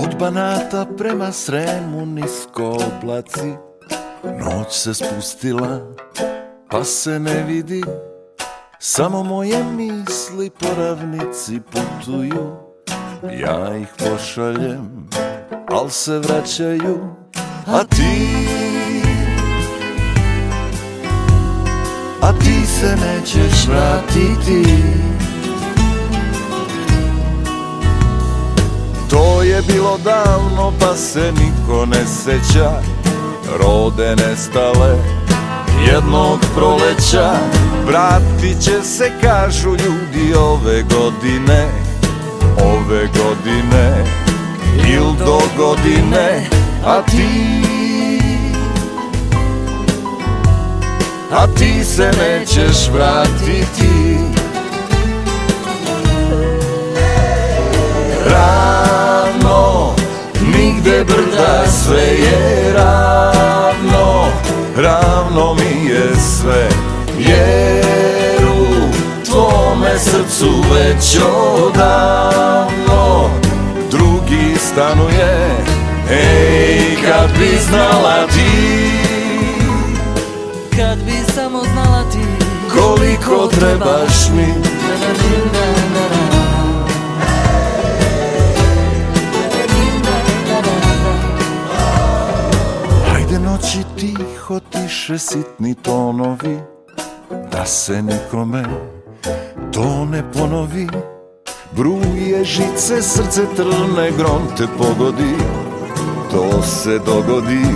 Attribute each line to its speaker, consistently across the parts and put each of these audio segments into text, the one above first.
Speaker 1: Od Banata prema Sremu nisko oblaci, noć se spustila pa se ne vidi, samo moje misli po ravnici putuju. Ja ih pošaljem, al se vraćaju, a ti se nećeš vratiti. To je bilo davno pa se niko ne seća, rode nestale jednog proleća. Vratit će se, kažu ljudi, ove godine il do godine. A ti se nećeš vratiti. Ravno, nigde brda, sve je ravno, ravno mi je sve, jer u tvome srcu već odavno drugi stanuje. Ej, kad bi znala ti,
Speaker 2: kad bi samo znala ti,
Speaker 1: koliko trebaš mi. Hajde noći tiho, tiše sitni tonovi, da se nikome to ne ponovi. Bruje žice, srce trne, grom te pogodi. To se dogodi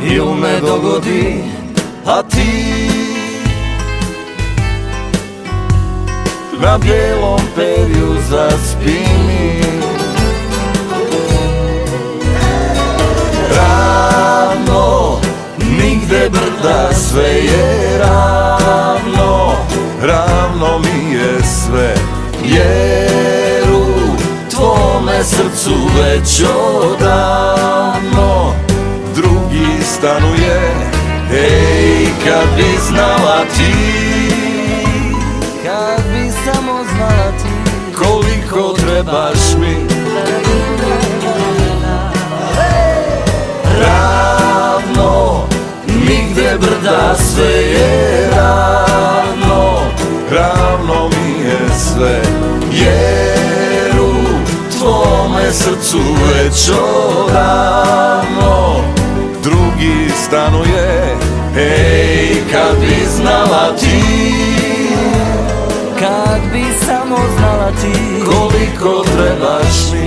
Speaker 1: il ne dogodi. A ti na bijelom perju zaspi mi. Ravno, nigde brda, sve je ravno, ravno mi je sve, jer u tvome srcu već odavno drugi stanuje. Ej, kad bi znala ti,
Speaker 2: kad bi samo znala ti,
Speaker 1: koliko trebaš mi. Ravno, nigde brda, sve je ravno, ravno mi je sve, jer u tvome srcu već odavno drugi stanuje. Ej, kad bi znala ti,
Speaker 2: kad bi samo znala ti,
Speaker 1: koliko trebaš mi.